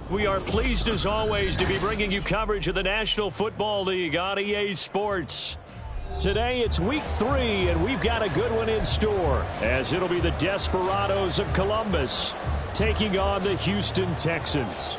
We are pleased as always to be bringing you coverage of the National Football League on EA Sports. Today it's week 3 and we've got a good one in store as it'll be the Desperados of Columbus taking on the Houston Texans.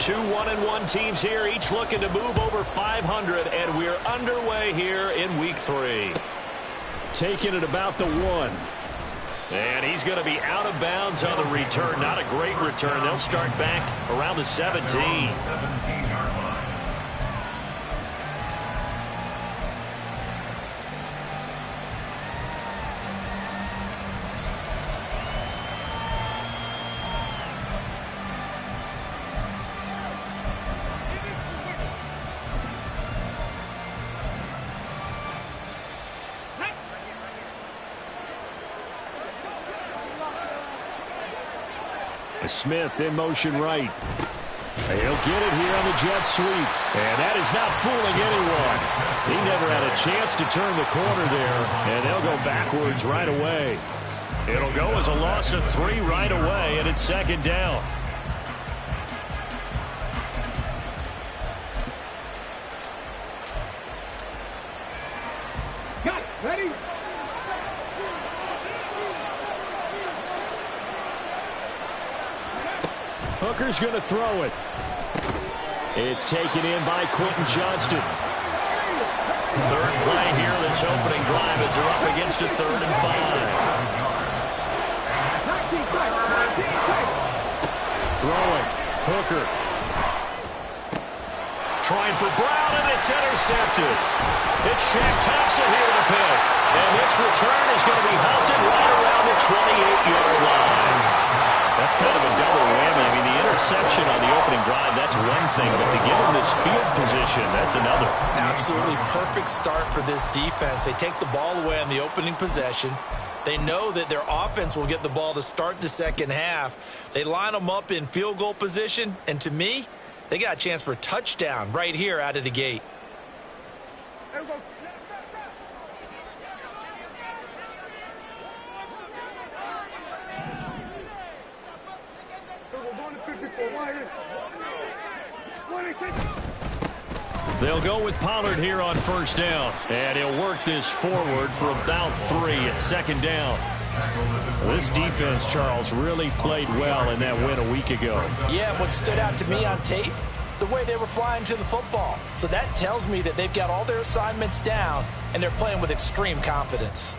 Two 1-1 teams here, each looking to move over 500, and we're underway here in week 3. Taking it about the 1. And he's going to be out of bounds on the return. Not a great return. They'll start back around the 17. 17-yard line. Smith in motion right. He'll get it here on the jet sweep. And that is not fooling anyone. He never had a chance to turn the corner there. And they'll go backwards right away. It'll go as a loss of 3 right away, and it's second down. Got it. Ready? Hooker's going to throw it. It's taken in by Quentin Johnston. Third play here this opening drive as they're up against a 3rd and 5. Throwing. Hooker. Trying for Brown, and it's intercepted. It's Shaq Thompson here to pick. And this return is going to be halted right around the 28-yard line. That's kind of a double whammy. I mean, the interception on the opening drive, that's one thing. But to give him this field position, that's another. Absolutely perfect start for this defense. They take the ball away on the opening possession. They know that their offense will get the ball to start the second half. They line them up in field goal position. And to me, they got a chance for a touchdown right here out of the gate. They'll go with Pollard here on first down. And he'll work this forward for about 3 at second down. This defense, Charles, really played well in that win a week ago. Yeah, what stood out to me on tape, the way they were flying to the football. So that tells me that they've got all their assignments down, and they're playing with extreme confidence.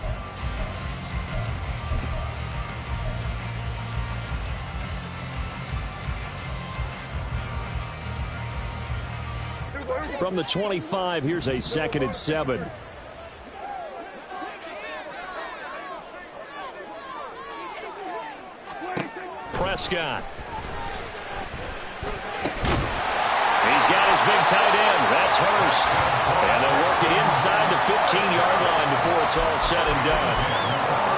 From the 25, here's a 2nd and 7. Prescott. He's got his big tight end. That's Hurst. And they'll work it inside the 15-yard line before it's all said and done.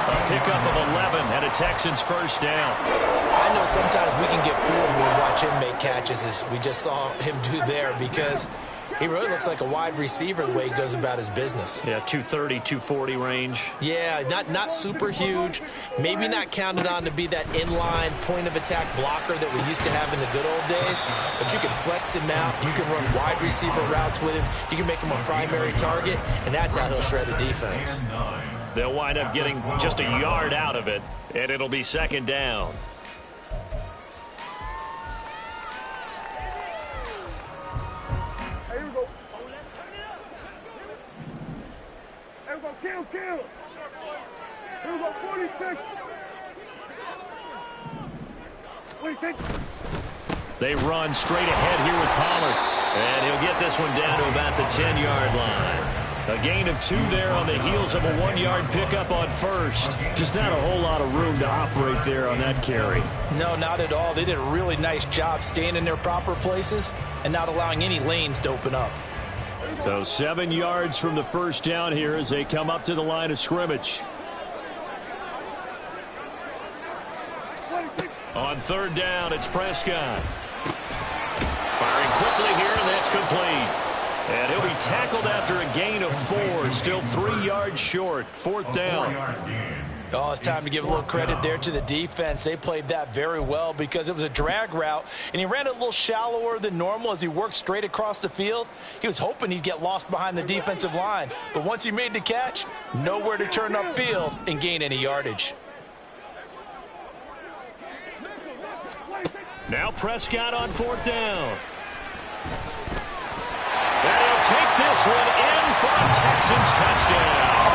A pickup of 11 and a Texans first down. I know sometimes we can get fooled when we watch him make catches, as we just saw him do there, because he really looks like a wide receiver the way he goes about his business. Yeah, 230, 240 range. Yeah, not super huge. Maybe not counted on to be that inline point-of-attack blocker that we used to have in the good old days. But you can flex him out. You can run wide receiver routes with him. You can make him a primary target, and that's how he'll shred the defense. They'll wind up getting just a yard out of it, and it'll be second down. Here we go. Here we go. Kill. Here we go. 46. 46. They run straight ahead here with Pollard. And he'll get this one down to about the 10-yard line. A gain of 2 there on the heels of a 1-yard pickup on first. Just not a whole lot of room to operate there on that carry. No, not at all. They did a really nice job staying in their proper places and not allowing any lanes to open up. So 7 yards from the first down here as they come up to the line of scrimmage. On third down, it's Prescott. Firing quickly here, and that's complete. And he'll be tackled after a gain of 4, still 3 yards short. Fourth down. Oh, it's time to give a little credit there to the defense. They played that very well because it was a drag route, and he ran a little shallower than normal as he worked straight across the field. He was hoping he'd get lost behind the defensive line, but once he made the catch, nowhere to turn upfield and gain any yardage. Now Prescott on fourth down. And he'll take this one in for a Texans touchdown.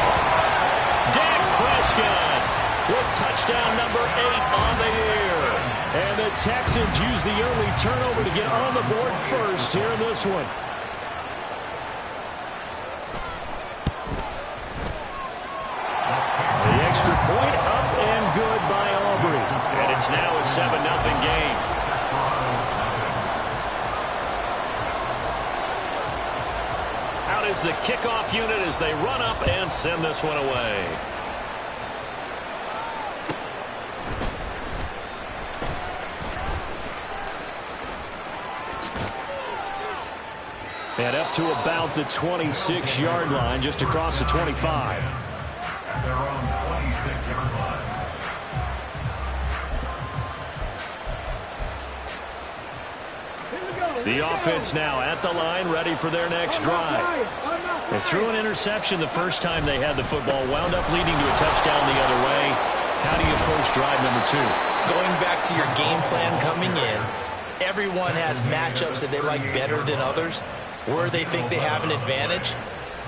Dak Prescott with touchdown number 8 on the year. And the Texans use the early turnover to get on the board first here in this one. The extra point up and good by Aubrey. And it's now a 7-0 game. Out is the kickoff unit as they run up and send this one away. And up to about the 26-yard line, just across the 25. At their own 26-yard line. The offense now at the line, ready for their next drive. They threw an interception the first time they had the football, wound up leading to a touchdown the other way. How do you approach drive number 2? Going back to your game plan coming in, everyone has matchups that they like better than others. Where they think they have an advantage,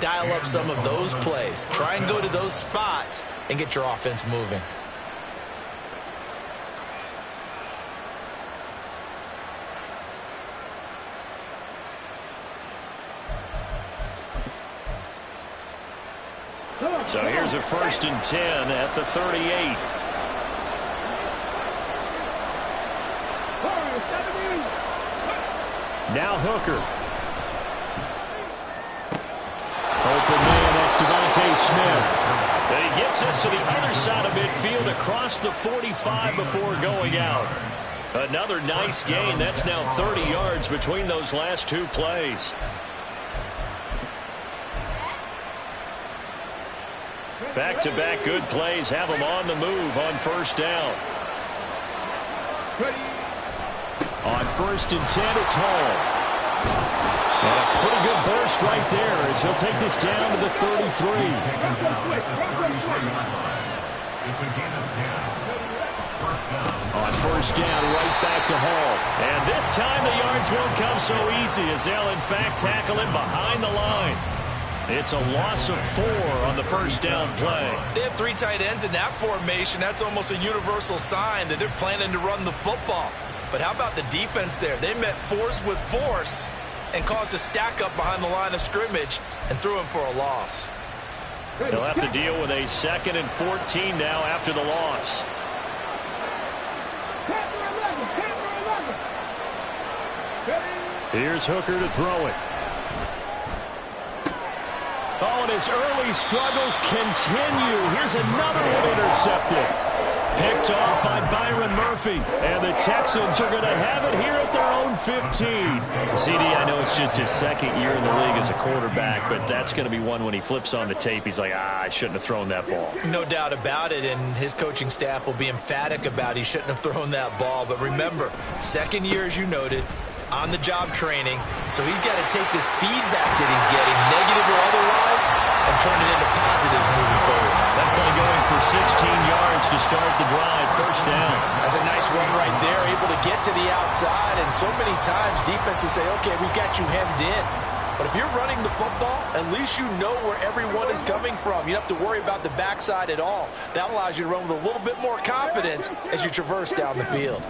dial up some of those plays. Try and go to those spots and get your offense moving. So here's a 1st and 10 at the 38. Now Hooker. Open man, that's Devontae Smith. And he gets us to the other side of midfield across the 45 before going out. Another nice gain. That's now 30 yards between those last 2 plays. Back-to-back good plays have them on the move on first down. On 1st and 10, it's Hall. And a pretty good burst right there as he'll take this down to the 33. It's a gain of 10. First down. On first down, right back to Hall. And this time the yards won't come so easy as they'll in fact tackle him behind the line. It's a loss of 4 on the first down play. They have 3 tight ends in that formation. That's almost a universal sign that they're planning to run the football. But how about the defense there? They met force with force and caused a stack up behind the line of scrimmage and threw him for a loss. They'll have to deal with a 2nd and 14 now after the loss. Here's Hooker to throw it. Oh, and his early struggles continue. Here's another one intercepted. Picked off by Byron Murphy. And the Texans are going to have it here at their own 15. CD, I know it's just his 2nd year in the league as a quarterback, but that's going to be one when he flips on the tape. He's like, I shouldn't have thrown that ball. No doubt about it, and his coaching staff will be emphatic about he shouldn't have thrown that ball. But remember, 2nd year, as you noted, on-the-job training. So he's got to take this feedback that he's getting, negative or otherwise, and turn it into positives moving forward. The for 16 yards to start the drive. First down. That's a nice run right there, able to get to the outside. And so many times defenses say, okay, we've got you hemmed in. But if you're running the football, at least you know where everyone is coming from. You don't have to worry about the backside at all. That allows you to run with a little bit more confidence as you traverse down the field.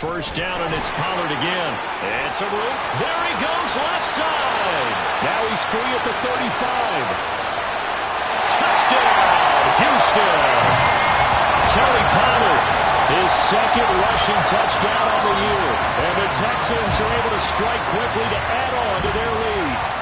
First down, and it's Pollard again. And some room. There he goes, left side. Now he's free at the 35. Touchdown, Houston. Tony Pollard, his second rushing touchdown on the year. And the Texans are able to strike quickly to add on to their lead.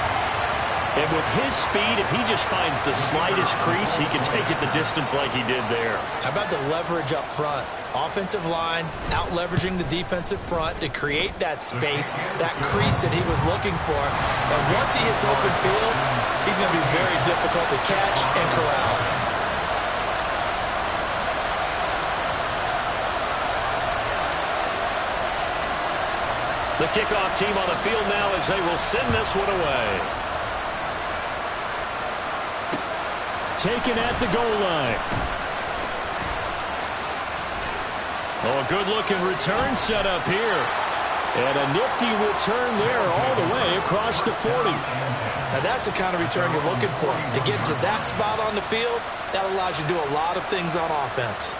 And with his speed, if he just finds the slightest crease, he can take it the distance like he did there. How about the leverage up front? Offensive line out-leveraging the defensive front to create that space, that crease that he was looking for. And once he hits open field, he's going to be very difficult to catch and corral. The kickoff team on the field now as they will send this one away. Taken at the goal line. Oh, a good-looking return set up here. And a nifty return there all the way across the 40. Now that's the kind of return you're looking for. To get to that spot on the field, that allows you to do a lot of things on offense.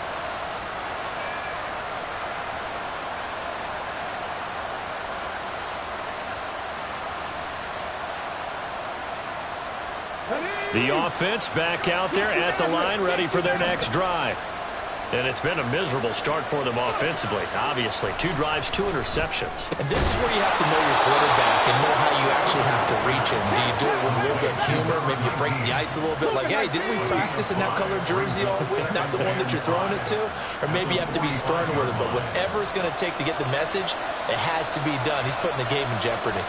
The offense back out there at the line, ready for their next drive. And it's been a miserable start for them offensively, obviously. 2 drives, 2 interceptions. And this is where you have to know your quarterback and know how you actually have to reach him. Do you do it with a little bit of humor? Maybe you break the ice a little bit like, hey, didn't we practice in that color jersey all week, not the one that you're throwing it to? Or maybe you have to be stern with it. But whatever it's going to take to get the message, it has to be done. He's putting the game in jeopardy.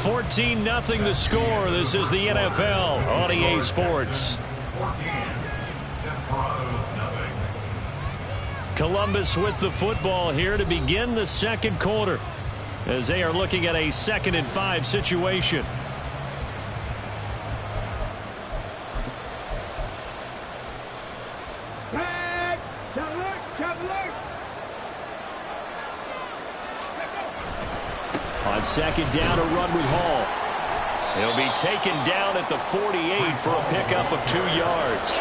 14-0 the score. This is the NFL on EA Sports. 14. Desperados, nothing. Columbus with the football here to begin the second quarter as they are looking at a 2nd and 5 situation. On second down, a run with Hall. He'll be taken down at the 48 for a pickup of 2 yards.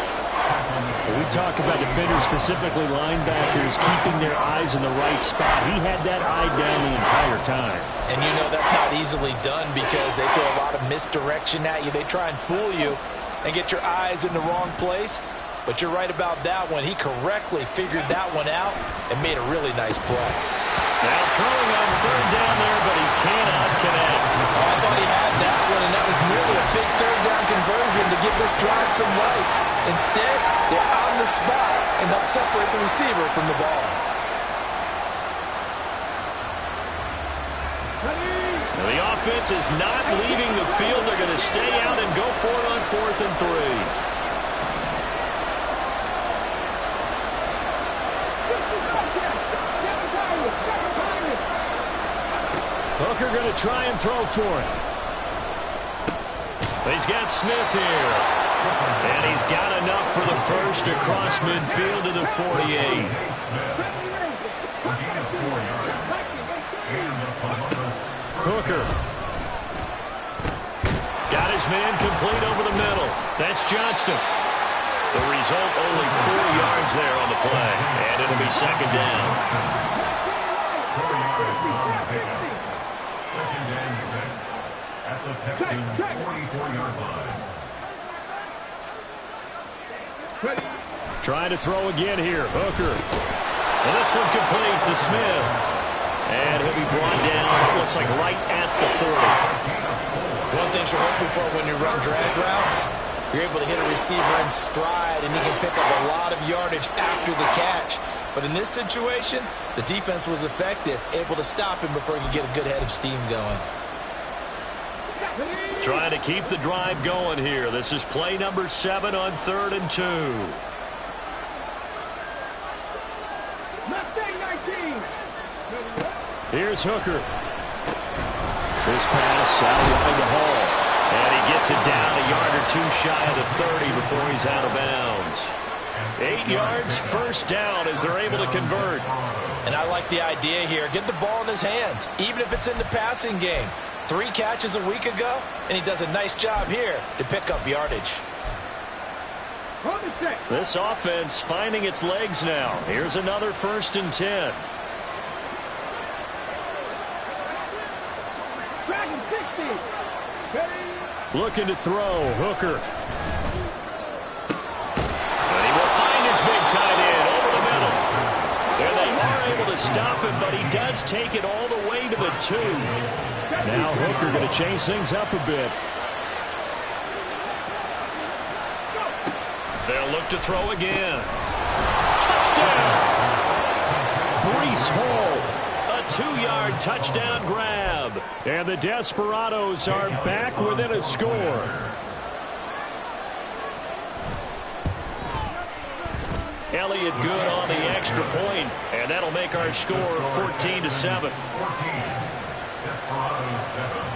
We talk about defenders, specifically linebackers, keeping their eyes in the right spot. He had that eye down the entire time. And you know that's not easily done because they throw a lot of misdirection at you. They try and fool you and get your eyes in the wrong place. But you're right about that one. He correctly figured that one out and made a really nice play. Now throwing on third down there, but he cannot connect. Oh, I thought he had that one, and that was nearly a big third down conversion to give this drive some life. Instead, they're on the spot and help separate the receiver from the ball. Now the offense is not leaving the field. They're going to stay out and go for it on 4th and 3. Hooker going to try and throw for it. He's got Smith here. And he's got enough for the first across midfield to the 48. Hooker. Got his man complete over the middle. That's Johnston. The result, only 4 yards there on the play. And it'll be second down. 4 yards on the pickup. 2nd and 6 at the Texans' 44-yard line. Trying to throw again here. Hooker. And this one complete to Smith. And he'll be brought down, it looks like right at the 40. One thing you're hoping for when you run drag routes, you're able to hit a receiver in stride, and he can pick up a lot of yardage after the catch. But in this situation, the defense was effective, able to stop him before he could get a good head of steam going. Trying to keep the drive going here. This is play number 7 on 3rd and 2. Here's Hooker. This pass out wide to Hall. And he gets it down a yard or two shy of the 30 before he's out of bounds. 8 yards, first down as they're able to convert. And I like the idea here. Get the ball in his hands, even if it's in the passing game. 3 catches a week ago, and he does a nice job here to pick up yardage. This offense finding its legs now. Here's another 1st and 10. Looking to throw. Hooker. And he will find his big tight end over the middle. And they are able to stop him, but he does take it all the way to the 2. Now Hooker going to change things up a bit. They'll look to throw again. Touchdown! Breece Hall. A 2-yard touchdown grab. And the Desperados are back within a score. Elliott good on the extra point, and that'll make our score 14-7. 14. Desperados 7.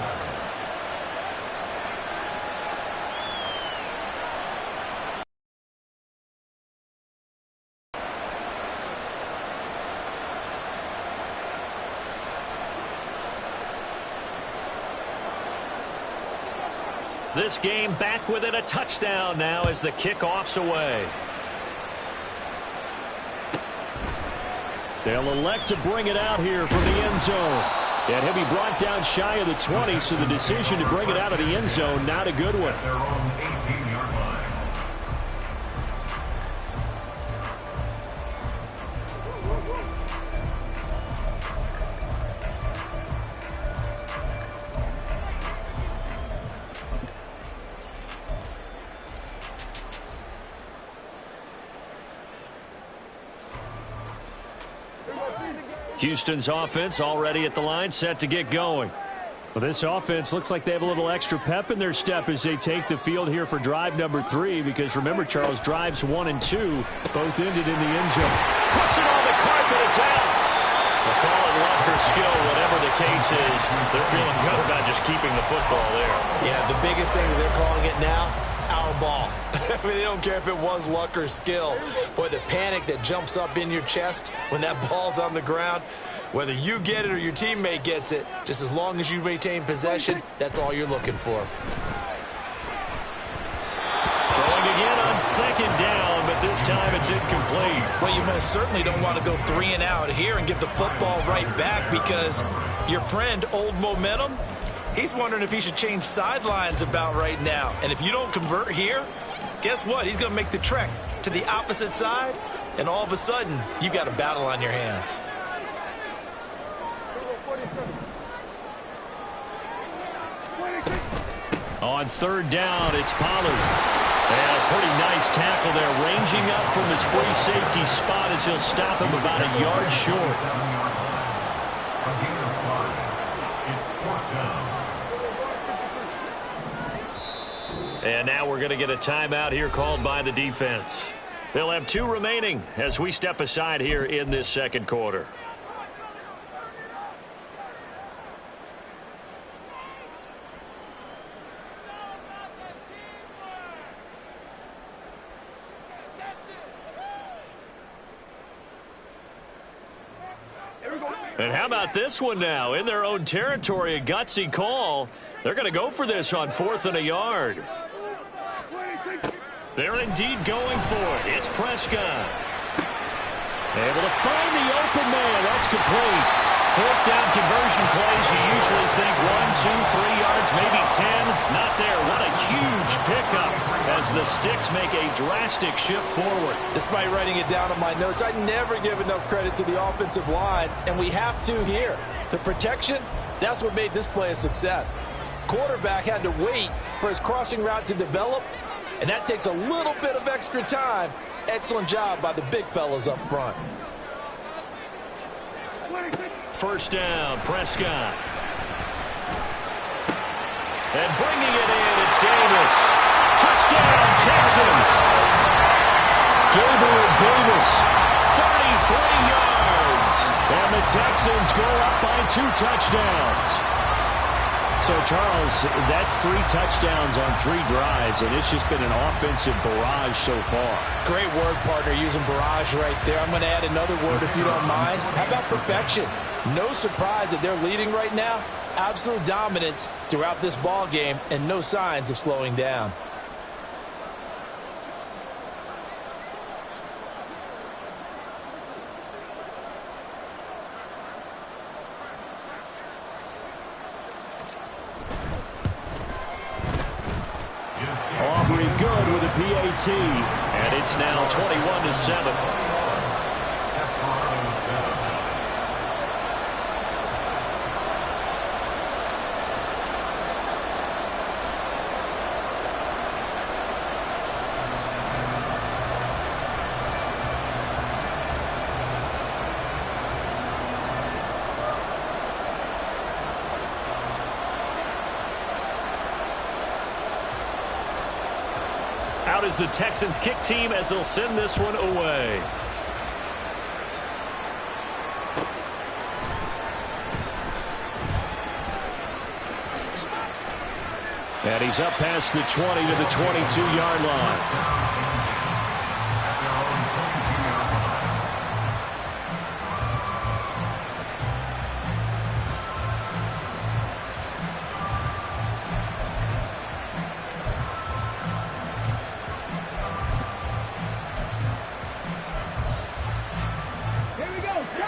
This game back within a touchdown now as the kickoff's away. They'll elect to bring it out here from the end zone. And he'll be brought down shy of the 20, so the decision to bring it out of the end zone, not a good one. Their own 18-yard line. Houston's offense already at the line, set to get going. Well, this offense looks like they have a little extra pep in their step as they take the field here for drive number 3, because remember, Charles, drives 1 and 2 both ended in the end zone. Puts it on the carpet, it's out. They'll call it luck or skill, whatever the case is. They're feeling good about just keeping the football there. Yeah, the biggest thing that they're calling it now, our ball. I mean, they don't care if it was luck or skill. Boy, the panic that jumps up in your chest when that ball's on the ground, whether you get it or your teammate gets it, just as long as you maintain possession, that's all you're looking for. Throwing again on 2nd down, but this time it's incomplete. Well, you most certainly don't want to go 3 and out here and give the football right back, because your friend, Old Momentum, he's wondering if he should change sidelines about right now. And if you don't convert here, guess what? He's going to make the trek to the opposite side, and all of a sudden, you've got a battle on your hands. On 3rd down, it's Pollard. And a pretty nice tackle there, ranging up from his free safety spot as he'll stop him about a yard short. And now we're going to get a timeout here called by the defense. They'll have 2 remaining as we step aside here in this 2nd quarter. And how about this one now? In their own territory, a gutsy call. They're going to go for this on 4th and a yard. They're indeed going for it. It's Prescott. Able to find the open man. That's complete. 4th down conversion plays. You usually think 1, 2, 3 yards, maybe 10. Not there. What a huge pickup as the Sticks make a drastic shift forward. Despite writing it down on my notes, I never give enough credit to the offensive line, and we have to here. The protection, that's what made this play a success. Quarterback had to wait for his crossing route to develop, and that takes a little bit of extra time. Excellent job by the big fellas up front. 1st down, Prescott. And bringing it in, it's Davis. Touchdown, Texans. Gabriel Davis, 33 yards. And the Texans go up by 2 touchdowns. So, Charles, that's 3 touchdowns on 3 drives, and it's just been an offensive barrage so far. Great word, partner, using barrage right there. I'm going to add another word if you don't mind. How about perfection? No surprise that they're leading right now. Absolute dominance throughout this ball game and no signs of slowing down. Aubrey good with a PAT, and it's now 21-7. Out is the Texans kick team as they'll send this one away. And he's up past the 20 to the 22-yard line.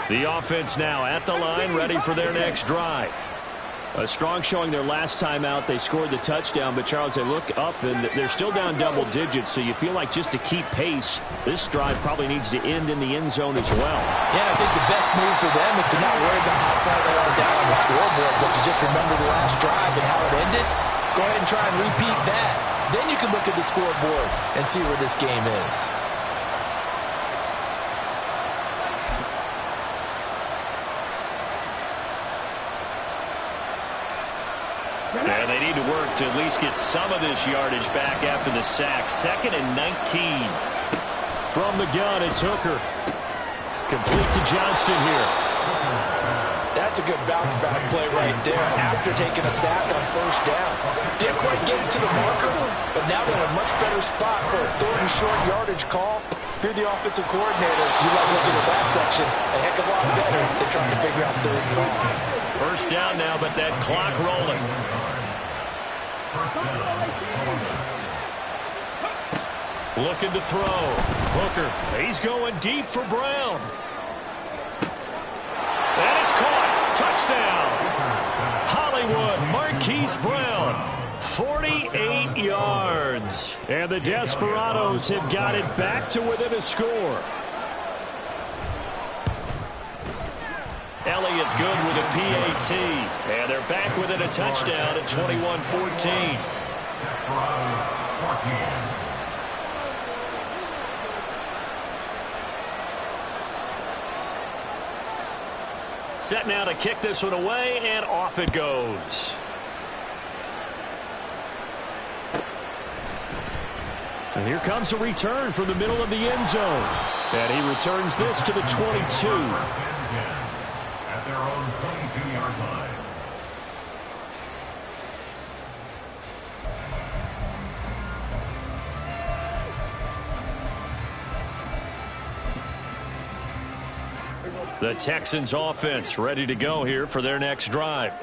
The offense now at the line, ready for their next drive. A strong showing their last time out. They scored the touchdown, but, Charles, they look up, and they're still down double digits, so you feel like just to keep pace, this drive probably needs to end in the end zone as well. Yeah, I think the best move for them is to not worry about how far they are down on the scoreboard, but to just remember the last drive and how it ended. Go ahead and try and repeat that. Then you can look at the scoreboard and see where this game is. And they need to work to at least get some of this yardage back after the sack. 2nd and 19. From the gun, it's Hooker. Complete to Johnston here. That's a good bounce back play right there after taking a sack on 1st down. Didn't quite get it to the marker, but now they're in a much better spot for a 3rd and short yardage call. If you're the offensive coordinator, you like looking at that section a heck of a lot better than trying to figure out 3rd and long. 1st down now, but that clock rolling. Looking to throw. Hooker, he's going deep for Brown. And it's caught. Touchdown. Hollywood, Marquise Brown. 48 yards. And the Desperados have got it back to within a score. Elliott good with a PAT. And they're back within a touchdown at 21-14. Set now to kick this one away, and off it goes. And here comes a return from the middle of the end zone. And he returns this to the 22. At their own 22-yard line. The Texans offense ready to go here for their next drive.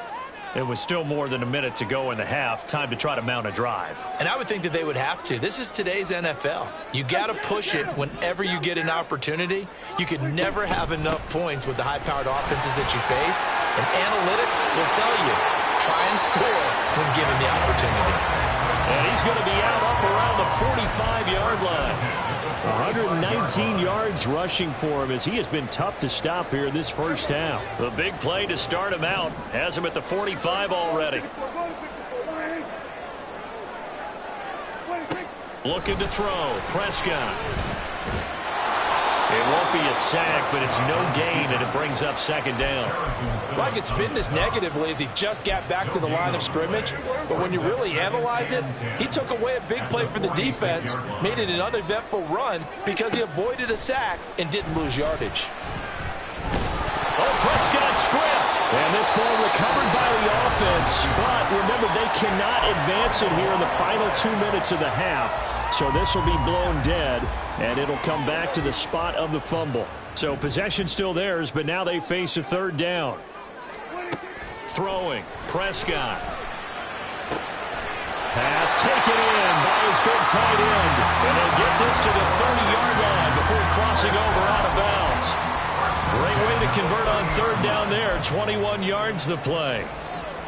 It was still more than a minute to go in the half. Time to try to mount a drive. And I would think that they would have to. This is today's NFL. You got to push it whenever you get an opportunity. You could never have enough points with the high-powered offenses that you face. And analytics will tell you, try and score when given the opportunity. And he's going to be out up around the 45-yard line. 119 yards rushing for him as he has been tough to stop here this first half. The big play to start him out has him at the 45 already. Looking to throw. Prescott. It won't be a sack, but it's no gain, and it brings up 2nd down. Well, I could spin this negatively as he just got back to the line of scrimmage, but when you really analyze it, he took away a big play for the defense, made it an uneventful run because he avoided a sack and didn't lose yardage. Oh, Prescott stripped. And this ball recovered by the offense. But remember, they cannot advance it here in the final 2 minutes of the half. So this will be blown dead, and it'll come back to the spot of the fumble. So possession still theirs, but now they face a third down. Throwing, Prescott. Pass taken in by his big tight end. And they get this to the 30-yard line before crossing over out of bounds. Great way to convert on third down there. 21 yards the play.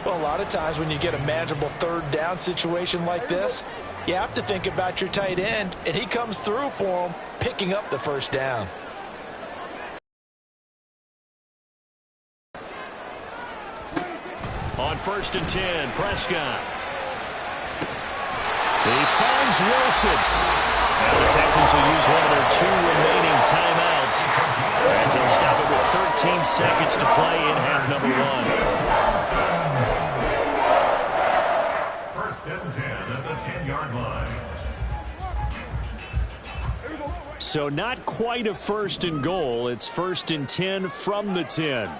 Well, a lot of times when you get a manageable third down situation like this, you have to think about your tight end, and he comes through for him, picking up the first down. On 1st and 10, Prescott. He finds Wilson. And the Texans will use one of their 2 remaining timeouts as they'll stop it with 13 seconds to play in half number 1. 1st and 10 at the 10-yard line. So not quite a 1st and goal. It's 1st and 10 from the 10.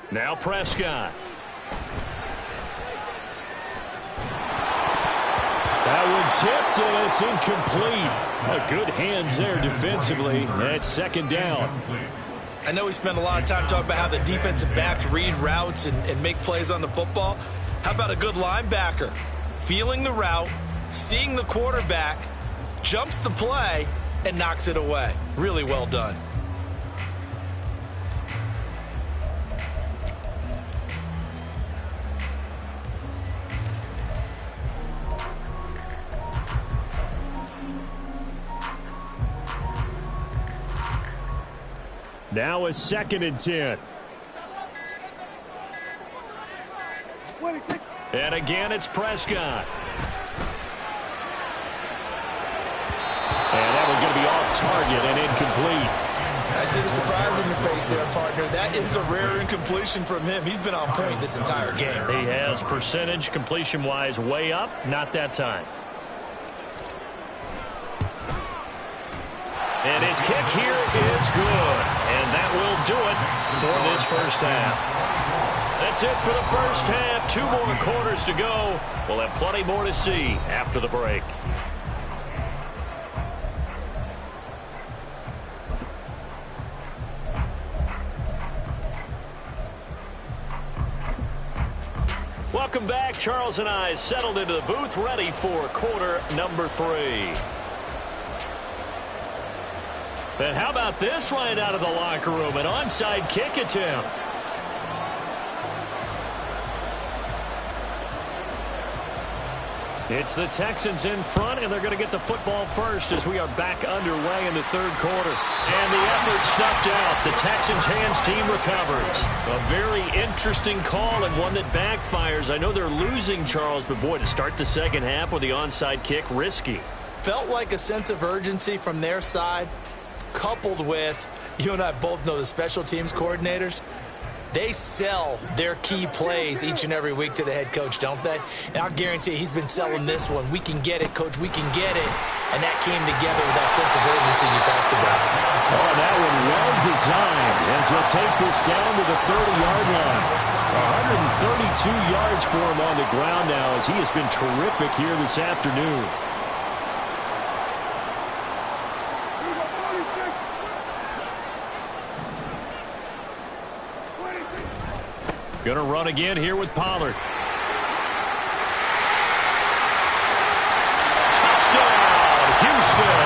Now Prescott. That one tipped, and it's incomplete. Good hands there defensively. That's 2nd down. I know we spent a lot of time talking about how the defensive backs read routes and make plays on the football. How about a good linebacker? Feeling the route, seeing the quarterback, jumps the play, and knocks it away. Really well done. Now a 2nd and 10. And again, it's Prescott. And that one's going to be off target and incomplete. I see the surprise in your face there, partner. That is a rare incompletion from him. He's been on point this entire game. He has percentage completion-wise way up. Not that time. And his kick here is good. And that will do it for this first half. That's it for the first half. 2 more quarters to go. We'll have plenty more to see after the break. Welcome back. Charles and I settled into the booth, ready for quarter number 3. And how about this right out of the locker room? An onside kick attempt. It's the Texans in front, and they're going to get the football first as we are back underway in the 3rd quarter. And the effort snuffed out. The Texans hands team recovers. A very interesting call and one that backfires. I know they're losing, Charles, but boy, to start the 2nd half with the onside kick, risky. Felt like a sense of urgency from their side, coupled with, you and I both know the special teams coordinators, they sell their key plays each and every week to the head coach, don't they? And I'll guarantee he's been selling this one. We can get it, coach, we can get it. And that came together with that sense of urgency you talked about. Oh, that one well designed as he'll take this down to the 30-yard line. 132 yards for him on the ground now as he has been terrific here this afternoon. Going to run again here with Pollard. Touchdown, Houston.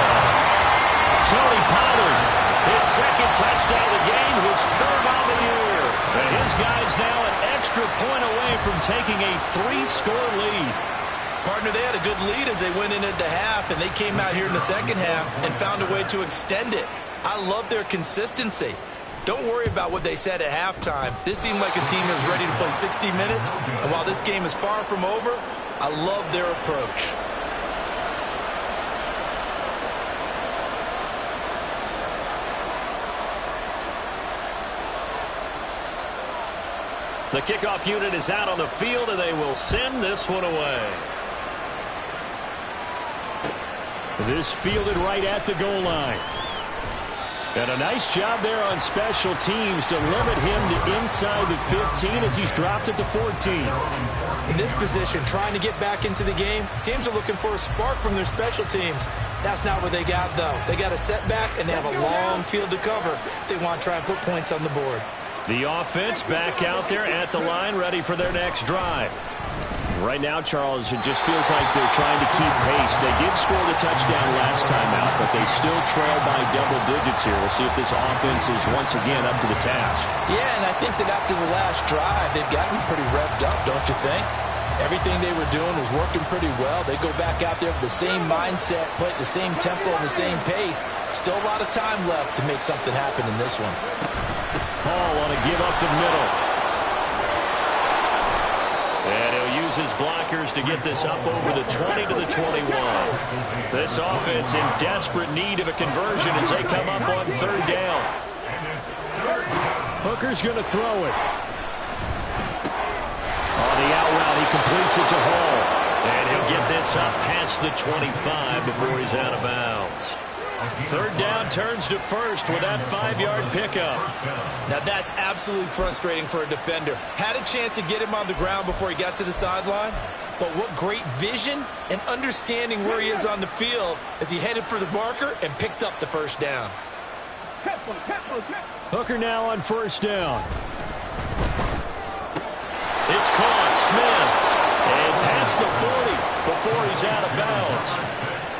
Tony Pollard, his 2nd touchdown of the game, his 3rd on the year. And his guys now an extra point away from taking a 3-score lead. Partner, they had a good lead as they went in at the half, and they came out here in the 2nd half and found a way to extend it. I love their consistency. Don't worry about what they said at halftime. This seemed like a team that was ready to play 60 minutes. And while this game is far from over, I love their approach. The kickoff unit is out on the field, and they will send this one away. This fielded right at the goal line. And a nice job there on special teams to limit him to inside the 15 as he's dropped it to 14. In this position, trying to get back into the game, teams are looking for a spark from their special teams. That's not what they got, though. They got a setback, and they have a long field to cover if they want to try and put points on the board. The offense back out there at the line, ready for their next drive. Right now, Charles, it just feels like they're trying to keep pace. They did score the touchdown last time out, but they still trail by double digits here. We'll see if this offense is once again up to the task. Yeah, and I think that after the last drive, they've gotten pretty revved up, don't you think? Everything they were doing was working pretty well. They go back out there with the same mindset, play at the same tempo and the same pace. Still a lot of time left to make something happen in this one. Hall on a give up the middle. And he'll use his blockers to get this up over the 20 to the 21. This offense in desperate need of a conversion as they come up on third down. Hooker's going to throw it. On the out route, he completes it to Hall. And he'll get this up past the 25 before he's out of bounds. Third down turns to first with that 5-yard pickup. Now that's absolutely frustrating for a defender. Had a chance to get him on the ground before he got to the sideline, but what great vision and understanding where he is on the field as he headed for the marker and picked up the first down. Hooker now on first down. It's caught. Smith. And past the 40 before he's out of bounds.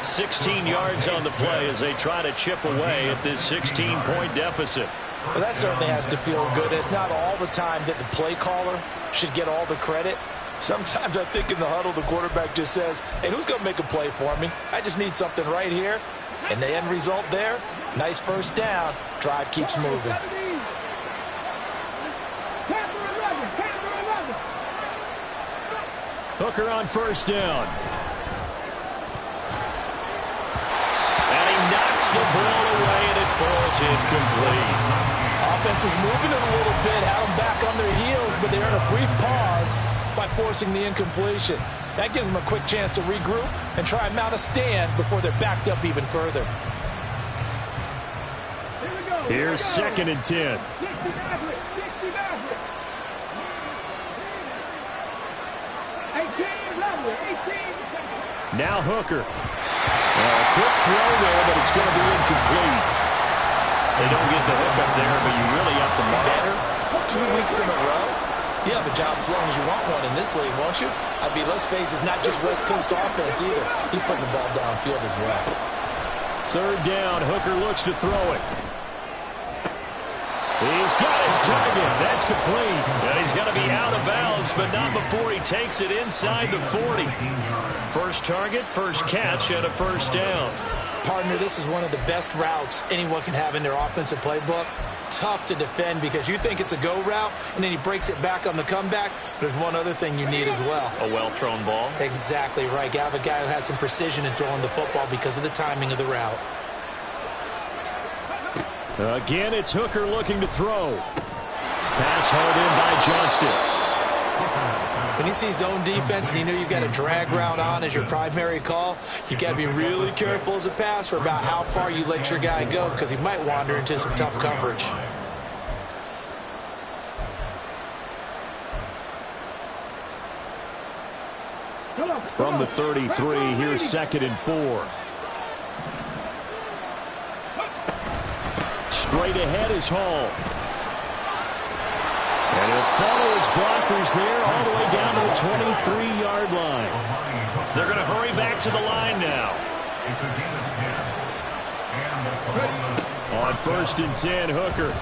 16 yards on the play as they try to chip away at this 16-point deficit. Well, that certainly has to feel good. It's not all the time that the play caller should get all the credit. Sometimes I think in the huddle the quarterback just says, hey, who's going to make a play for me? I just need something right here. And the end result there, nice first down. Drive keeps moving. Hooker on first down. The ball away, and it falls incomplete. Offense was moving it a little bit, had them back on their heels, but they're in a brief pause by forcing the incompletion. That gives them a quick chance to regroup and try and mount a stand before they're backed up even further. Here's second and 10. Now Hooker. A quick throw there, but it's going to be incomplete. They don't get the hook up there, but you really have to mark. Better 2 weeks in a row. You have a job as long as you want one in this league, won't you? I mean, let's face it, it's not just West Coast offense either. He's putting the ball downfield as well. Third down, Hooker looks to throw it. He's got his target. That's complete. And he's going to be out of bounds, but not before he takes it inside the 40. First target, first catch, and a first down. Partner, this is one of the best routes anyone can have in their offensive playbook. Tough to defend because you think it's a go route, and then he breaks it back on the comeback. There's one other thing you need as well. A well-thrown ball. Exactly right. You have a guy who has some precision in throwing the football because of the timing of the route. Again, it's Hooker looking to throw. Pass hauled in by Johnston. When you see zone defense and you know you've got a drag route on as your primary call, you got to be really careful as a passer about how far you let your guy go because he might wander into some tough coverage. From the 33, here's second and 4. Straight ahead is Hall. And he'll follow his blockers there all the way down to the 23-yard line. They're going to hurry back to the line now. On first and 10, Hooker.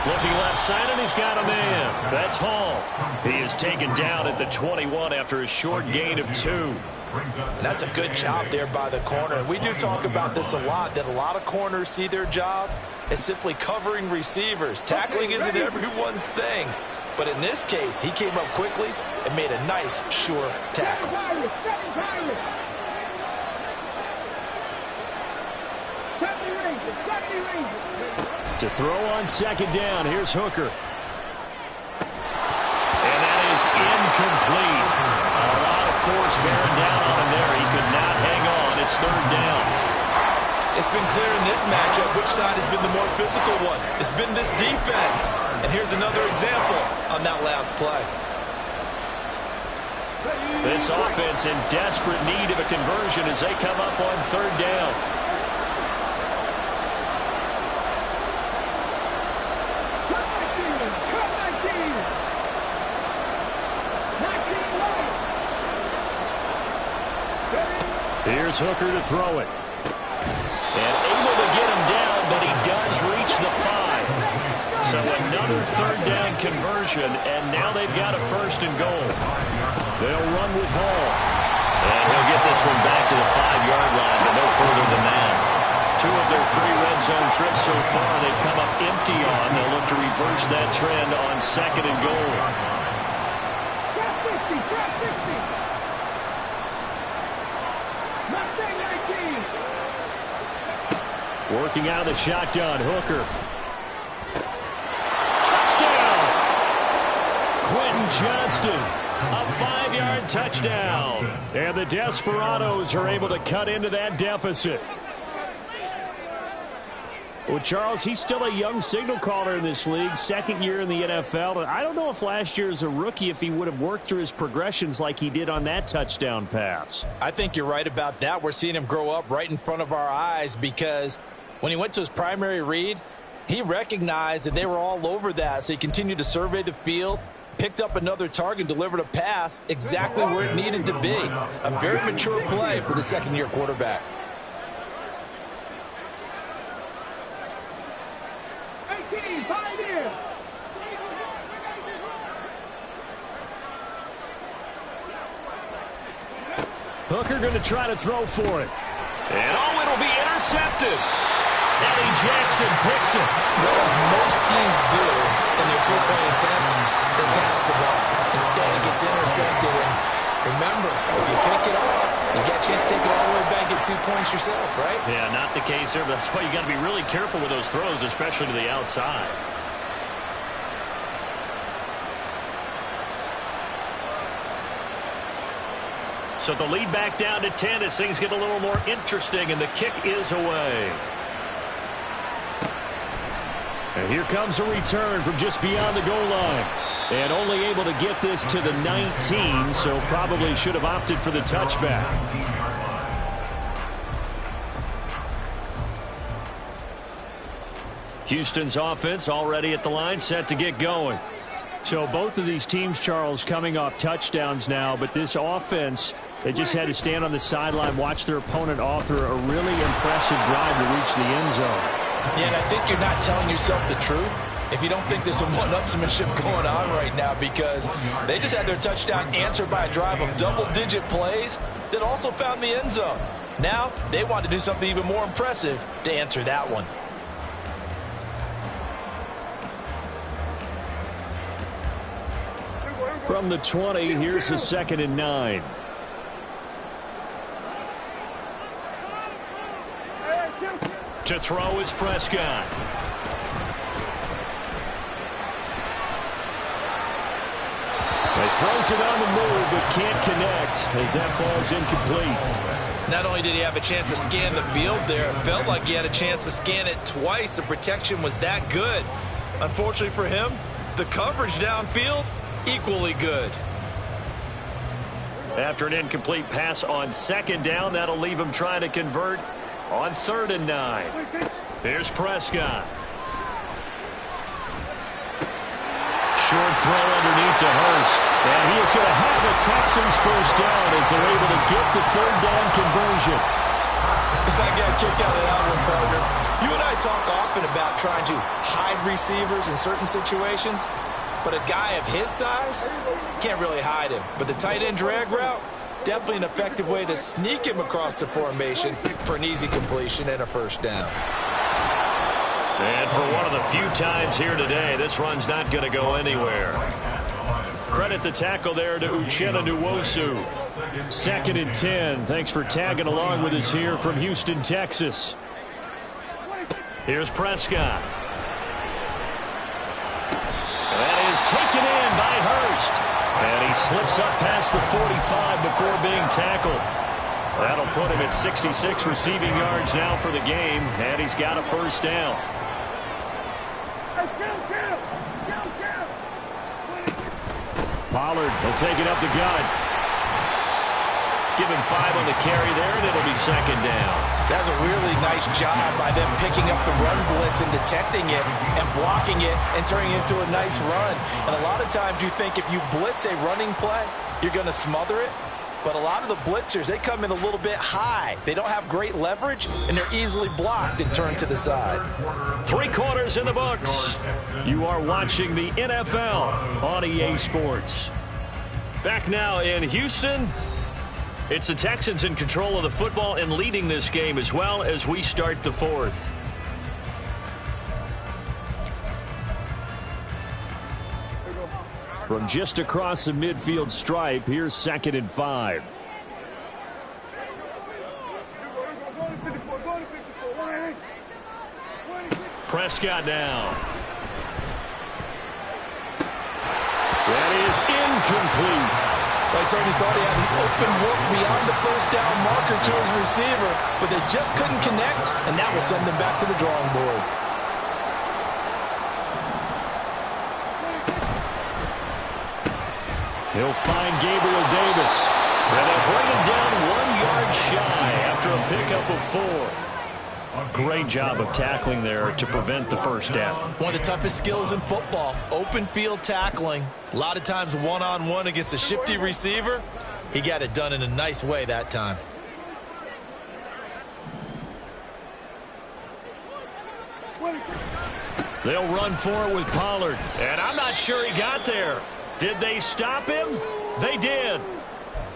Looking left side, and he's got a man. That's Hall. He is taken down at the 21 after a short gain of 2. That's a good job there by the corner. We do talk about this a lot, that a lot of corners see their job as simply covering receivers. Tackling isn't everyone's thing. But in this case, he came up quickly and made a nice, sure tackle. To throw on second down, here's Hooker. And that is incomplete. A lot of force bearing down on him there. He could not hang on it's third down. It's been clear in this matchup which side has been the more physical one. It's been this defense. And here's another example on that last play. This offense in desperate need of a conversion as they come up on third down. Here's Hooker to throw it. And able to get him down, but he does reach the 5. So another third down conversion, and now they've got a first and goal. They'll run with Hall. And he'll get this one back to the 5-yard line, but no further than that. 2 of their 3 red zone trips so far they've come up empty on. They'll look to reverse that trend on second and goal. Working out of the shotgun, Hooker. Touchdown! Quentin Johnston, a 5-yard touchdown. And the Desperados are able to cut into that deficit. Well, Charles, he's still a young signal caller in this league, second year in the NFL. And I don't know if last year as a rookie, if he would have worked through his progressions like he did on that touchdown pass. I think you're right about that. We're seeing him grow up right in front of our eyes because when he went to his primary read, he recognized that they were all over that. So he continued to survey the field, picked up another target, delivered a pass exactly where it needed to be. A very mature play for the second-year quarterback. Hooker going to try to throw for it. And it'll be intercepted. Eddie Jackson picks it. Well, as most teams do in their two-point attempt, they pass the ball. Instead, it gets intercepted. And remember, if you pick it off, you get a chance to take it all the way back, get 2 points yourself, right? Yeah, not the case there, but that's why you got to be really careful with those throws, especially to the outside. So the lead back down to 10 as things get a little more interesting, and the kick is away. And here comes a return from just beyond the goal line. And only able to get this to the 19, so probably should have opted for the touchback. Houston's offense already at the line, set to get going. So both of these teams, Charles, coming off touchdowns now, but this offense, they just had to stand on the sideline, watch their opponent author a really impressive drive to reach the end zone. Yeah, and I think you're not telling yourself the truth if you don't think there's some one-upsmanship going on right now, because they just had their touchdown answered by a drive of double-digit plays that also found the end zone. Now they want to do something even more impressive to answer that one. From the 20, here's the 2nd and 9. To throw is Prescott. He throws it on the move, but can't connect as that falls incomplete. Not only did he have a chance to scan the field there, it felt like he had a chance to scan it twice. The protection was that good. Unfortunately for him, the coverage downfield, equally good. After an incomplete pass on 2nd down, that'll leave him trying to convert on 3rd and 9. Here's Prescott. Short throw underneath to Hurst. And he is going to have the Texans first down as they're able to get the 3rd down conversion. I got a kick out of that one, partner. You and I talk often about trying to hide receivers in certain situations, but a guy of his size can't really hide him. But the tight end drag route, definitely an effective way to sneak him across the formation for an easy completion and a first down. And for one of the few times here today, this run's not going to go anywhere. Credit the tackle there to Uchenna Nwosu. 2nd and 10. Thanks for tagging along with us here from Houston, Texas. Here's Prescott. That is taken in by Hurst. And he slips up past the 45 before being tackled. That'll put him at 66 receiving yards now for the game, and he's got a first down. Pollard will take it up the gut. Give him 5 on the carry there, and it'll be second down. That's a really nice job by them picking up the run blitz and detecting it and blocking it and turning it into a nice run. And a lot of times you think if you blitz a running play, you're going to smother it. But a lot of the blitzers, they come in a little bit high. They don't have great leverage, and they're easily blocked and turned to the side. 3 quarters in the books. You are watching the NFL on EA Sports. Back now in Houston. It's the Texans in control of the football and leading this game as well as we start the 4th. From just across the midfield stripe, here's 2nd and 5. Prescott now. That is incomplete. I certainly thought he had an open look beyond the first down marker to his receiver, but they just couldn't connect, and that will send them back to the drawing board. He'll find Gabriel Davis. And they'll bring him down 1 yard shy after a pickup of 4. Great job of tackling there to prevent the first down. One of the toughest skills in football, open field tackling. A lot of times one-on-one against a shifty receiver. He got it done in a nice way that time. They'll run for it with Pollard. And I'm not sure he got there. Did they stop him? They did.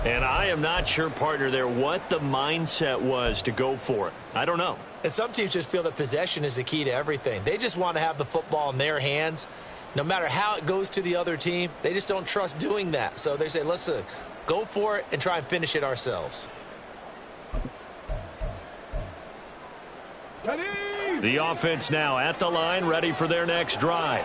And I am not sure, partner, there what the mindset was to go for it. I don't know. And some teams just feel that possession is the key to everything. They just want to have the football in their hands. No matter how it goes to the other team, they just don't trust doing that. So they say, let's go for it and try and finish it ourselves. The offense now at the line, ready for their next drive.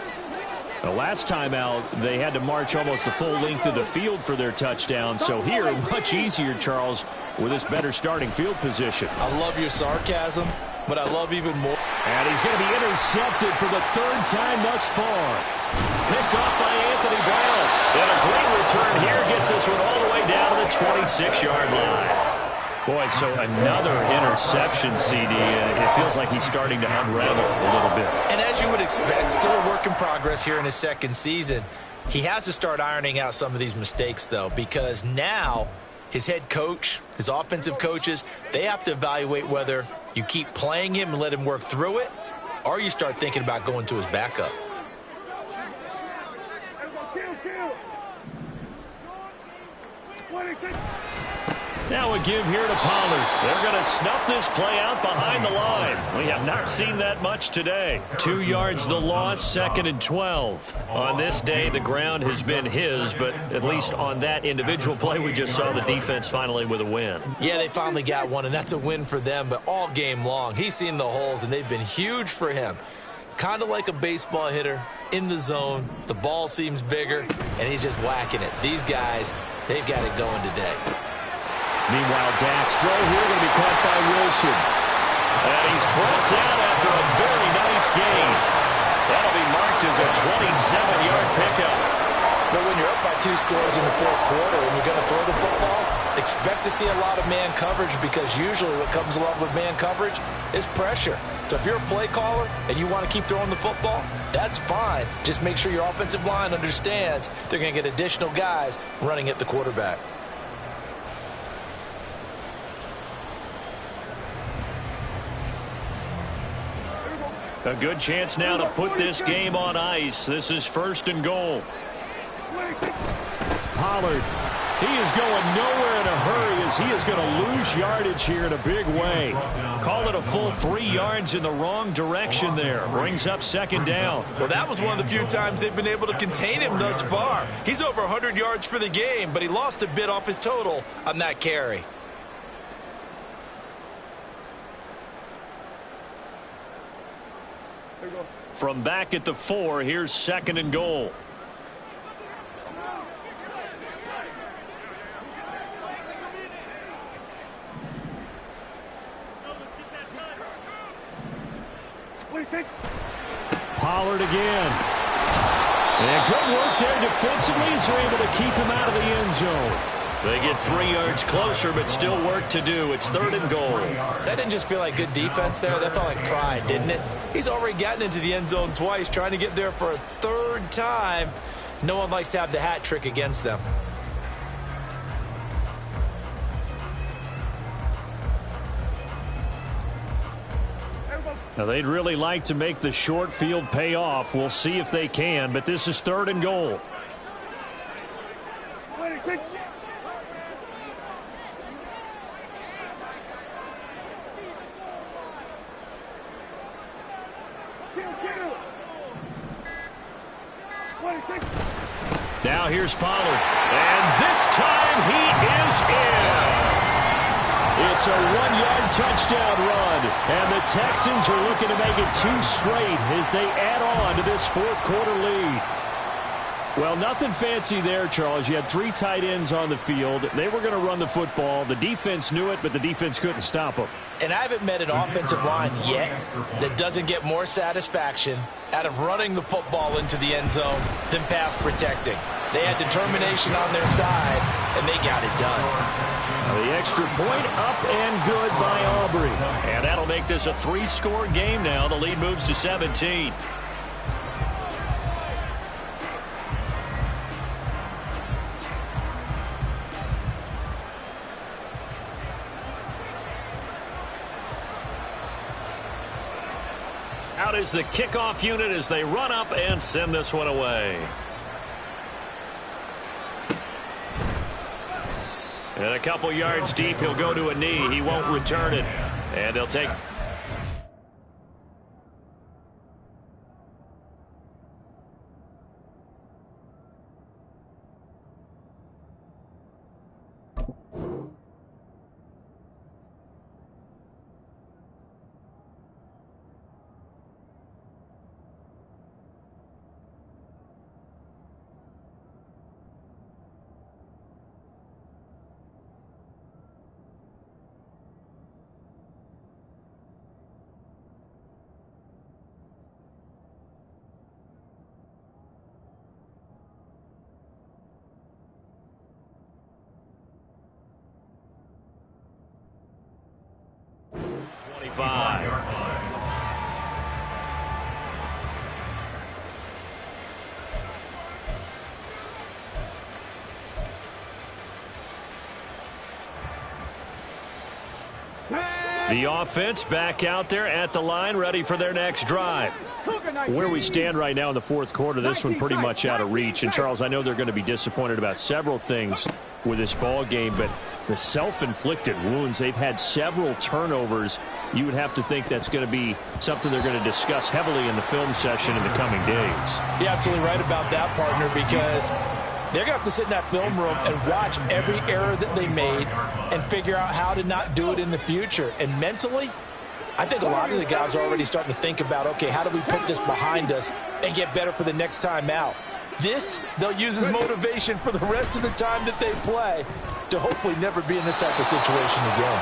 The last time out, they had to march almost the full length of the field for their touchdown. So here, much easier, Charles, with this better starting field position. I love your sarcasm, but I love even more. And he's going to be intercepted for the 3rd time thus far. Picked off by Anthony Brown. And a great return here gets this one all the way down to the 26-yard line. Boy, so another interception, CD. It feels like he's starting to unravel a little bit. And as you would expect, still a work in progress here in his 2nd season. He has to start ironing out some of these mistakes, though, because now his head coach, his offensive coaches, they have to evaluate whether you keep playing him and let him work through it, or you start thinking about going to his backup. Now a give here to Pollard. They're going to snuff this play out behind the line. We have not seen that much today. 2 yards the loss, 2nd and 12. On this day, the ground has been his, but at least on that individual play, we just saw the defense finally with a win. Yeah, they finally got one, and that's a win for them, but all game long, he's seen the holes, and they've been huge for him. Kind of like a baseball hitter in the zone. The ball seems bigger, and he's just whacking it. These guys, they've got it going today. Meanwhile, Dak's throw here going to be caught by Wilson. And he's brought down after a very nice gain. That'll be marked as a 27-yard pickup. But when you're up by 2 scores in the 4th quarter and you're going to throw the football, expect to see a lot of man coverage, because usually what comes along with man coverage is pressure. So if you're a play caller and you want to keep throwing the football, that's fine. Just make sure your offensive line understands they're going to get additional guys running at the quarterback. A good chance now to put this game on ice. This is 1st and goal. Pollard, he is going nowhere in a hurry as he is going to lose yardage here in a big way. Call it a full 3 yards in the wrong direction there. Brings up 2nd down. Well, that was one of the few times they've been able to contain him thus far. He's over 100 yards for the game, but he lost a bit off his total on that carry. From back at the 4, here's 2nd and goal. Pollard again. And good work there defensively as they're able to keep him out of the end zone. They get 3 yards closer, but still work to do. It's 3rd and goal. That didn't just feel like good defense there. That felt like pride, didn't it? He's already gotten into the end zone twice, trying to get there for a 3rd time. No one likes to have the hat trick against them. Now, they'd really like to make the short field pay off. We'll see if they can, but this is 3rd and goal. Now here's Pollard. And this time he is in. It's a 1-yard touchdown run. And the Texans are looking to make it 2 straight as they add on to this 4th quarter lead. Well, nothing fancy there, Charles. You had 3 tight ends on the field. They were going to run the football. The defense knew it, but the defense couldn't stop them. And I haven't met an offensive line yet that doesn't get more satisfaction out of running the football into the end zone than pass protecting. They had determination on their side, and they got it done. Now the extra point up and good by Aubrey. And that'll make this a 3-score game now. The lead moves to 17. Out is the kickoff unit as they run up and send this one away. And a couple yards deep, he'll go to a knee. He won't return it. And they'll take... The offense back out there at the line, ready for their next drive. Where we stand right now in the 4th quarter, this one pretty much out of reach. And, Charles, I know they're going to be disappointed about several things with this ball game, but the self-inflicted wounds, they've had several turnovers. You would have to think that's going to be something they're going to discuss heavily in the film session in the coming days. You're absolutely right about that, partner, because they're going to have to sit in that film room and watch every error that they made and figure out how to not do it in the future. And mentally, I think a lot of the guys are already starting to think about, okay, how do we put this behind us and get better for the next time out? This, they'll use as motivation for the rest of the time that they play to hopefully never be in this type of situation again.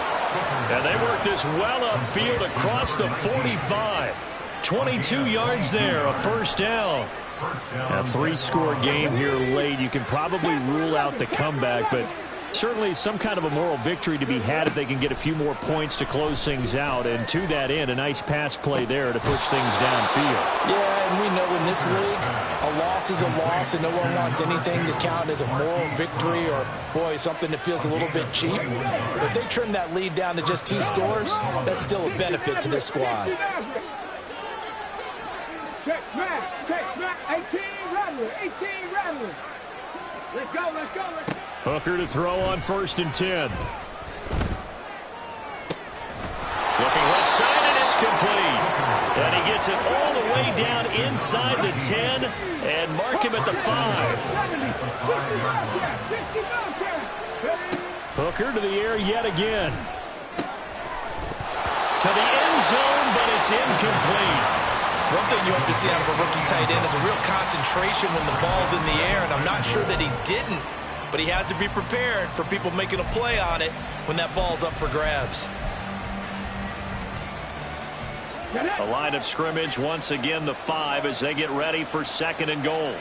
And they work this well upfield across the 45. 22 yards there, a 1st down. A 3-score game here late. You can probably rule out the comeback, but certainly some kind of a moral victory to be had if they can get a few more points to close things out. And to that end, a nice pass play there to push things downfield. Yeah, and we know in this league, a loss is a loss, and no one wants anything to count as a moral victory or, boy, something that feels a little bit cheap. But if they trim that lead down to just 2 scores, that's still a benefit to this squad. 18 Rattler. Let's go. Hooker to throw on 1st and 10. Looking left side, and it's complete. And he gets it all the way down inside the 10 and mark him at the 5. Hooker to the air yet again. To the end zone, but it's incomplete. One thing you hope to see out of a rookie tight end is a real concentration when the ball's in the air, and I'm not sure that he didn't, but he has to be prepared for people making a play on it when that ball's up for grabs. The line of scrimmage once again the 5 as they get ready for 2nd and goal.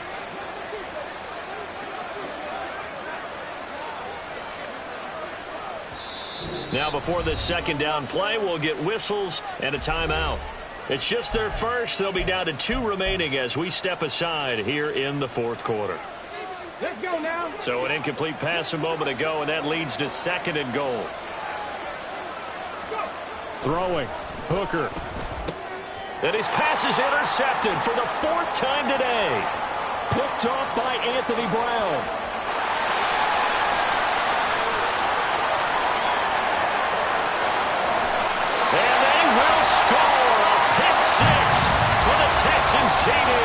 Now before this 2nd down play, we'll get whistles and a timeout. It's just their first. They'll be down to 2 remaining as we step aside here in the 4th quarter. Let's go now. So an incomplete pass a moment ago, and that leads to 2nd and goal. Throwing. Hooker. And his pass is intercepted for the 4th time today. Picked off by Anthony Brown. And they will score a pick 6 for the Texans TD.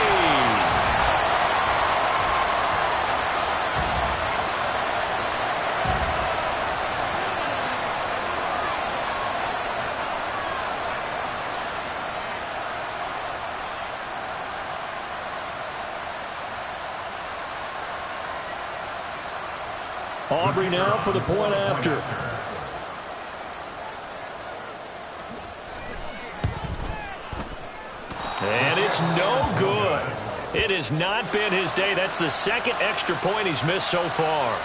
Aubrey now for the point after. And it's no good. It has not been his day. That's the 2nd extra point he's missed so far.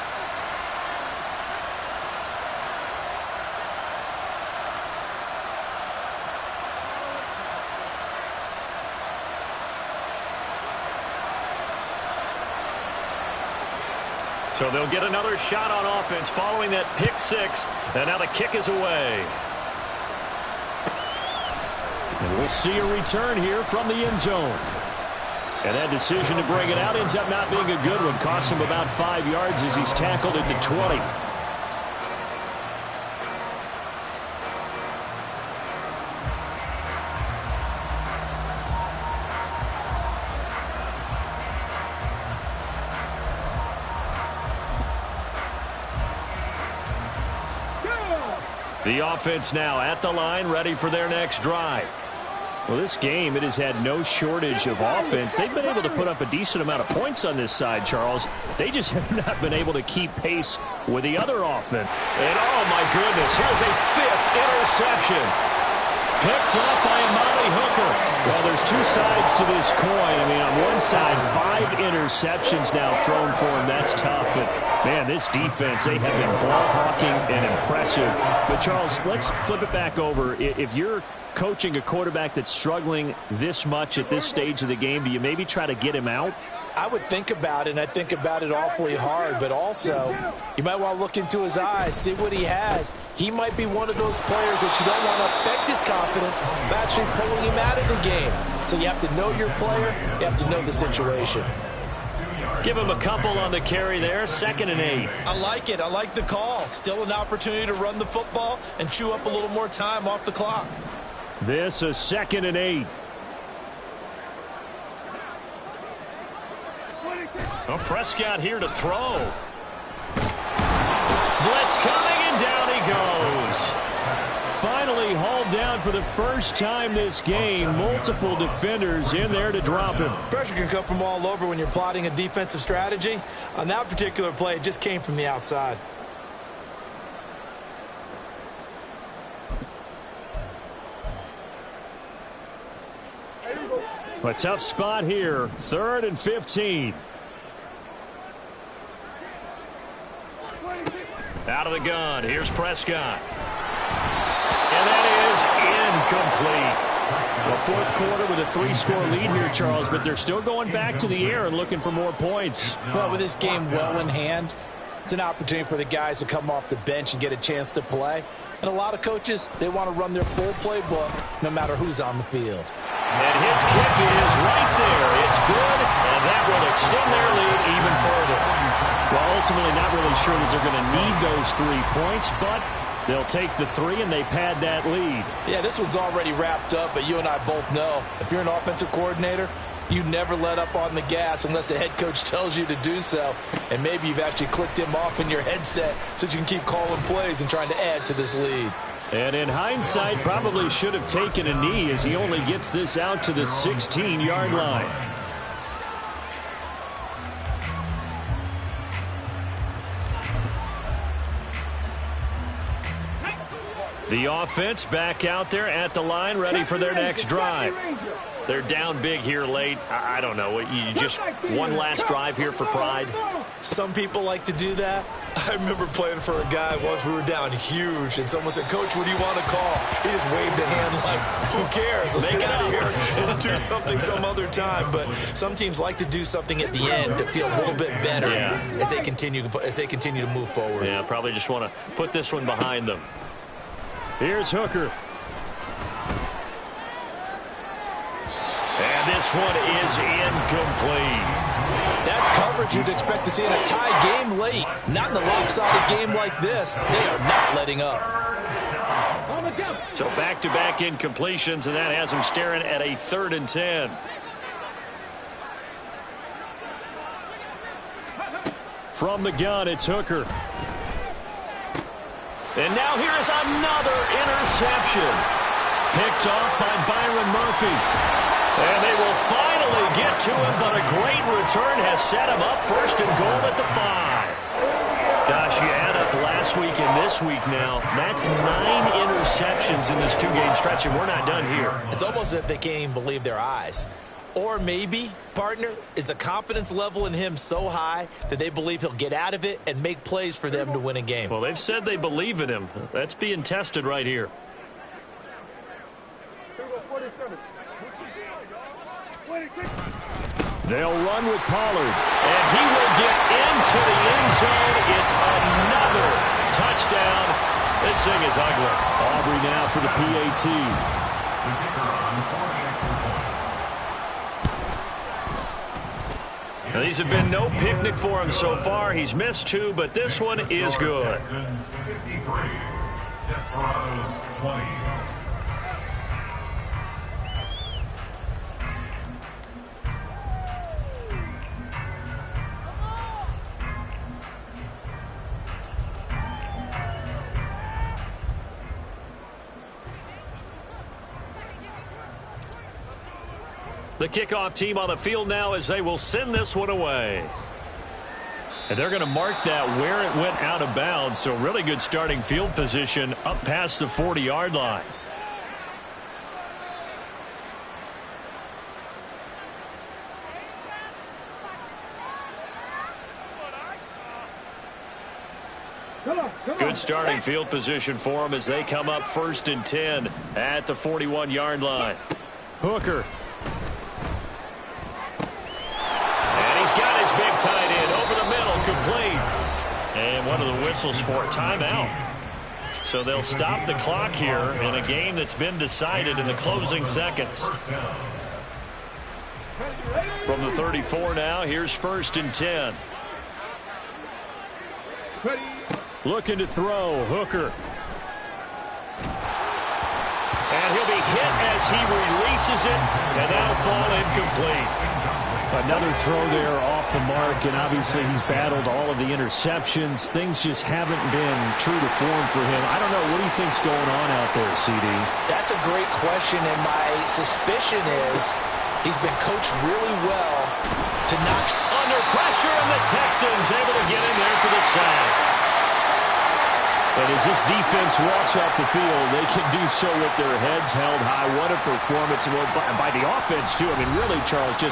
So they'll get another shot on offense following that pick 6. And now the kick is away. And we'll see a return here from the end zone. And that decision to bring it out ends up not being a good one. Costs him about 5 yards as he's tackled at the 20. The offense now at the line, ready for their next drive. Well, this game, it has had no shortage of offense. They've been able to put up a decent amount of points on this side, Charles. They just have not been able to keep pace with the other offense. And, oh, my goodness, here's a 5th interception. Picked off by Amani Hooker. Well, there's 2 sides to this coin. I mean, on one side, 5 interceptions now thrown for him. That's tough, but man, this defense, they have been ball hawking and impressive. But, Charles, let's flip it back over. If you're coaching a quarterback that's struggling this much at this stage of the game, do you maybe try to get him out? I would think about it, and I think about it awfully hard, but also you might want to look into his eyes, see what he has. He might be one of those players that you don't want to affect his confidence by actually pulling him out of the game. So you have to know your player, you have to know the situation. Give him a couple on the carry there, 2nd and 8. I like it. I like the call. Still an opportunity to run the football and chew up a little more time off the clock. This is 2nd and 8. Oh, Prescott here to throw. Blitz coming, and down he goes. Finally hauled down for the first time this game. Multiple defenders in there to drop him. Pressure can come from all over when you're plotting a defensive strategy. On that particular play, it just came from the outside. A tough spot here. 3rd and 15. Out of the gun. Here's Prescott. And that is incomplete. The 4th quarter with a 3-score lead here, Charles, but they're still going back to the air and looking for more points. Well, with this game well in hand, it's an opportunity for the guys to come off the bench and get a chance to play. And a lot of coaches, they want to run their full playbook no matter who's on the field. And his kick is right there. It's good, and that will extend their lead even further. Well, ultimately not really sure that they're going to need those 3 points, but they'll take the 3 and they pad that lead. Yeah, this one's already wrapped up, but you and I both know if you're an offensive coordinator, you never let up on the gas unless the head coach tells you to do so. And maybe you've actually clicked him off in your headset so you can keep calling plays and trying to add to this lead. And in hindsight, probably should have taken a knee as he only gets this out to the 16-yard line. The offense back out there at the line, ready for their next drive. They're down big here late. I don't know. You just one last drive here for pride. Some people like to do that. I remember playing for a guy once. We were down huge, and someone said, "Coach, what do you want to call?" He just waved a hand like, "Who cares? Let's get out of here and do something some other time." But some teams like to do something at the end to feel a little bit better as they continue to move forward. Yeah, probably just want to put this one behind them. Here's Hooker. And this one is incomplete. That's coverage you'd expect to see in a tie game late. Not in a lopsided game like this. They are not letting up. So back-to-back incompletions, and that has them staring at a 3rd and 10. From the gun, it's Hooker. And now here is another interception. Picked off by Byron Murphy. And they will finally get to him, but a great return has set him up 1st and goal at the 5. Gosh, you add up last week and this week now. That's 9 interceptions in this 2-game stretch, and we're not done here. It's almost as if they can't even believe their eyes. Or maybe, partner, is the confidence level in him so high that they believe he'll get out of it and make plays for them to win a game. Well, they've said they believe in him. That's being tested right here. They'll run with Pollard, and he will get into the end zone. It's another touchdown. This thing is ugly. Aubrey now for the PAT. Now, these have been no picnic for him so far. He's missed 2, but this one is good. Texans 53, Desperados 20. The kickoff team on the field now as they will send this one away. And they're going to mark that where it went out of bounds. So really good starting field position up past the 40-yard line. Good starting field position for them as they come up 1st and 10 at the 41-yard line. Hooker. Big tight end over the middle, complete. And one of the whistles for a timeout. So they'll stop the clock here in a game that's been decided in the closing seconds. From the 34 now, here's 1st and 10. Looking to throw, Hooker. And he'll be hit as he releases it, and that'll fall incomplete. Another throw there off the mark, and obviously he's battled all of the interceptions. Things just haven't been true to form for him. I don't know. What do you think's going on out there, CD? That's a great question, and my suspicion is he's been coached really well to not... Under pressure, and the Texans able to get in there for the sack. But as this defense walks off the field, they can do so with their heads held high. What a performance by the offense, too. I mean, really, Charles, just